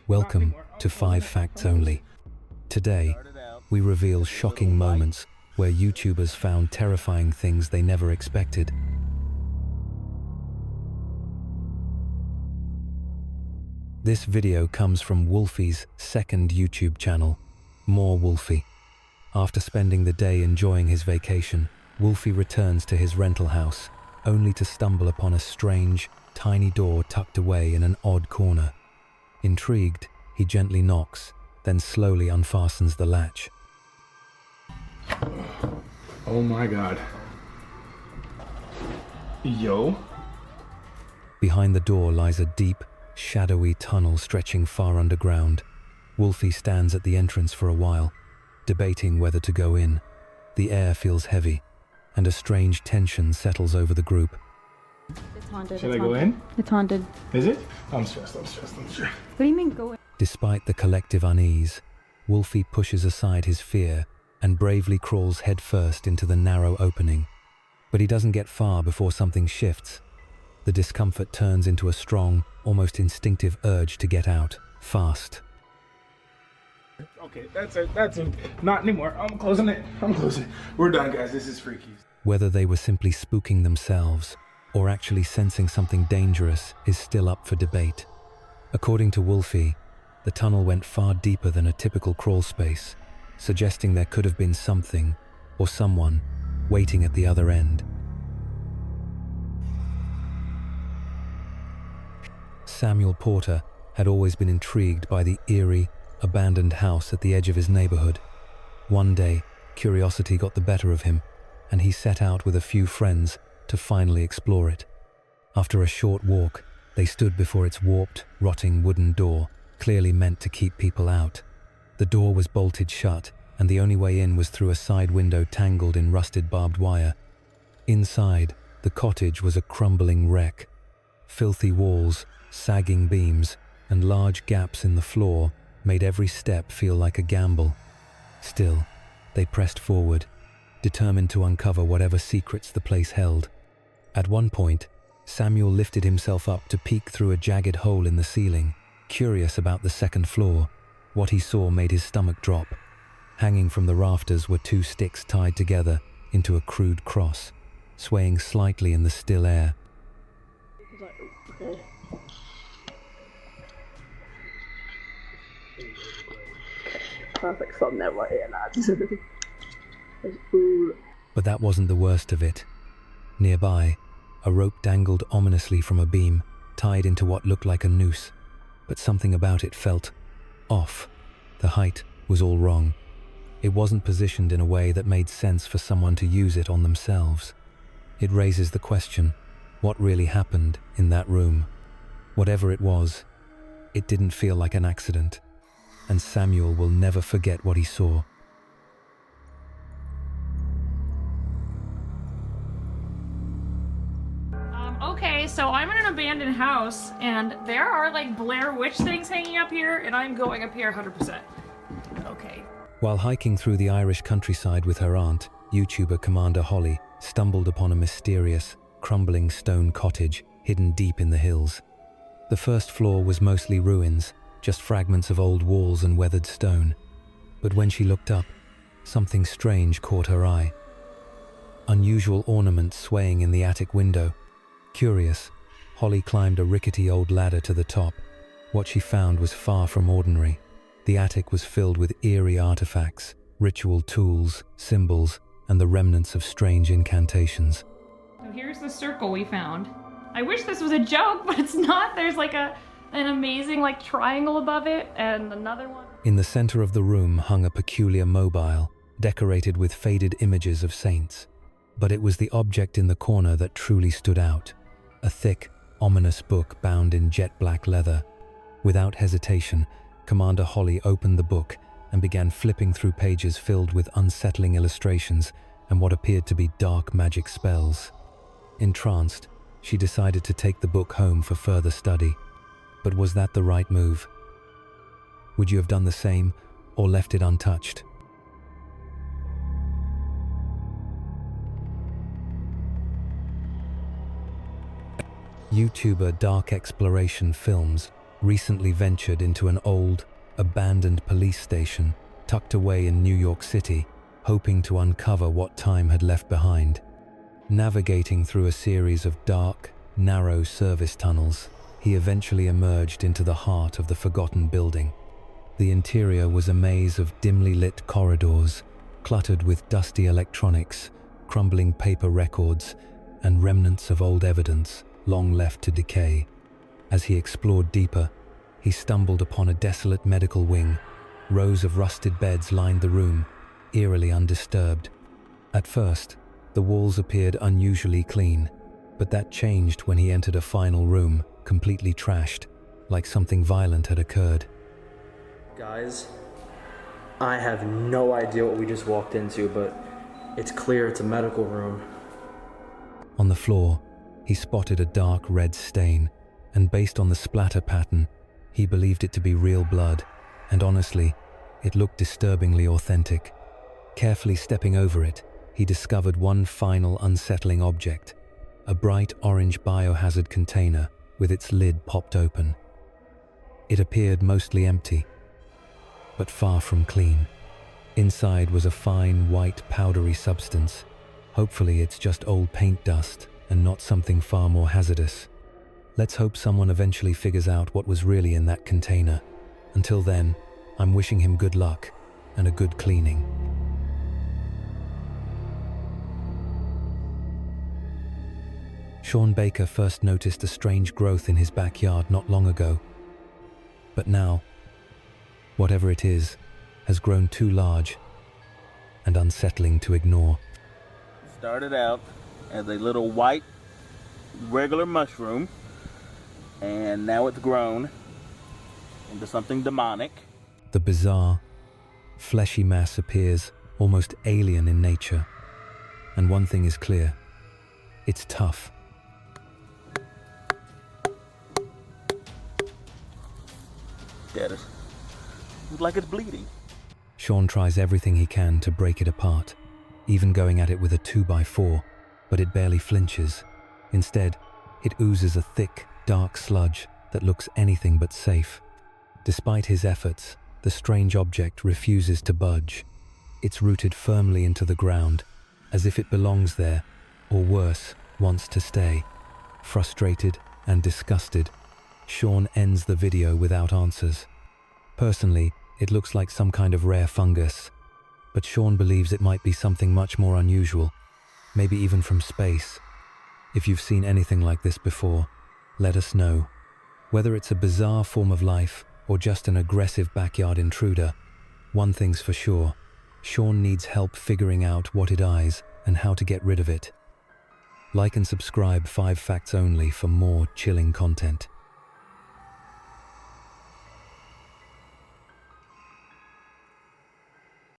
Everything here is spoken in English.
Welcome to 5 Facts Only. Today, we reveal shocking moments where YouTubers found terrifying things they never expected. This video comes from Wolfie's second YouTube channel, More Wolfie. After spending the day enjoying his vacation, Wolfie returns to his rental house, only to stumble upon a strange, tiny door tucked away in an odd corner. Intrigued, he gently knocks, then slowly unfastens the latch. Oh my god. Yo. Behind the door lies a deep, shadowy tunnel stretching far underground. Wolfie stands at the entrance for a while, debating whether to go in. The air feels heavy, and a strange tension settles over the group. It's haunted. Should I go in? It's haunted. Is it? I'm stressed. What do you mean go in? Despite the collective unease, Wolfie pushes aside his fear and bravely crawls headfirst into the narrow opening. But he doesn't get far before something shifts. The discomfort turns into a strong, almost instinctive urge to get out, fast. Okay, that's it. Not anymore. I'm closing it. We're done, guys. This is freaky. Whether they were simply spooking themselves or actually sensing something dangerous is still up for debate. According to Wolfie, the tunnel went far deeper than a typical crawl space, suggesting there could have been something or someone waiting at the other end. Samuel Porter had always been intrigued by the eerie, abandoned house at the edge of his neighborhood. One day, curiosity got the better of him, and he set out with a few friends to finally explore it. After a short walk, they stood before its warped, rotting wooden door, clearly meant to keep people out. The door was bolted shut, and the only way in was through a side window tangled in rusted barbed wire. Inside, the cottage was a crumbling wreck. Filthy walls, sagging beams, and large gaps in the floor made every step feel like a gamble. Still, they pressed forward, determined to uncover whatever secrets the place held. At one point, Samuel lifted himself up to peek through a jagged hole in the ceiling, curious about the second floor. What he saw made his stomach drop. Hanging from the rafters were 2 sticks tied together into a crude cross, swaying slightly in the still air. Perfect thumbnail right here, lads. But that wasn't the worst of it. Nearby, a rope dangled ominously from a beam, tied into what looked like a noose. But something about it felt off. The height was all wrong. It wasn't positioned in a way that made sense for someone to use it on themselves. It raises the question, what really happened in that room? Whatever it was, it didn't feel like an accident. And Samuel will never forget what he saw. Okay, so I'm in an abandoned house, and there are like Blair Witch things hanging up here, and I'm going up here 100%. Okay. While hiking through the Irish countryside with her aunt, YouTuber Commander Holly stumbled upon a mysterious, crumbling stone cottage hidden deep in the hills. The first floor was mostly ruins, just fragments of old walls and weathered stone. But when she looked up, something strange caught her eye. Unusual ornaments swaying in the attic window. Curious, Holly climbed a rickety old ladder to the top. What she found was far from ordinary. The attic was filled with eerie artifacts, ritual tools, symbols, and the remnants of strange incantations. So here's the circle we found. I wish this was a joke, but it's not. There's like an amazing like triangle above it, and another one. In the center of the room hung a peculiar mobile, decorated with faded images of saints. But it was the object in the corner that truly stood out. A thick, ominous book bound in jet black leather. Without hesitation, Commander Holly opened the book and began flipping through pages filled with unsettling illustrations and what appeared to be dark magic spells. Entranced, she decided to take the book home for further study. But was that the right move? Would you have done the same or left it untouched? YouTuber Dark Exploration Films recently ventured into an old, abandoned police station tucked away in New York City, hoping to uncover what time had left behind. Navigating through a series of dark, narrow service tunnels, he eventually emerged into the heart of the forgotten building. The interior was a maze of dimly lit corridors, cluttered with dusty electronics, crumbling paper records, and remnants of old evidence long left to decay. As he explored deeper, he stumbled upon a desolate medical wing. Rows of rusted beds lined the room, eerily undisturbed. At first, the walls appeared unusually clean, but that changed when he entered a final room, completely trashed, like something violent had occurred. Guys, I have no idea what we just walked into, but it's clear it's a medical room. On the floor, he spotted a dark red stain, and based on the splatter pattern, he believed it to be real blood, and honestly, it looked disturbingly authentic. Carefully stepping over it, he discovered one final unsettling object, a bright orange biohazard container with its lid popped open. It appeared mostly empty, but far from clean. Inside was a fine, white, powdery substance. Hopefully it's just old paint dust and not something far more hazardous. Let's hope someone eventually figures out what was really in that container. Until then, I'm wishing him good luck and a good cleaning. Sean Baker first noticed a strange growth in his backyard not long ago. But now, whatever it is, has grown too large and unsettling to ignore. Started out as a little white, regular mushroom, and now it's grown into something demonic. The bizarre, fleshy mass appears almost alien in nature. And one thing is clear: it's tough. Dead. It's like it's bleeding. Sean tries everything he can to break it apart, even going at it with a 2x4, but it barely flinches. Instead, it oozes a thick, dark sludge that looks anything but safe. Despite his efforts, the strange object refuses to budge. It's rooted firmly into the ground, as if it belongs there, or worse, wants to stay. Frustrated and disgusted, Sean ends the video without answers. Personally, it looks like some kind of rare fungus, but Sean believes it might be something much more unusual, maybe even from space. If you've seen anything like this before, let us know. Whether it's a bizarre form of life or just an aggressive backyard intruder, one thing's for sure: Sean needs help figuring out what it is and how to get rid of it. Like and subscribe 5 Facts Only for more chilling content.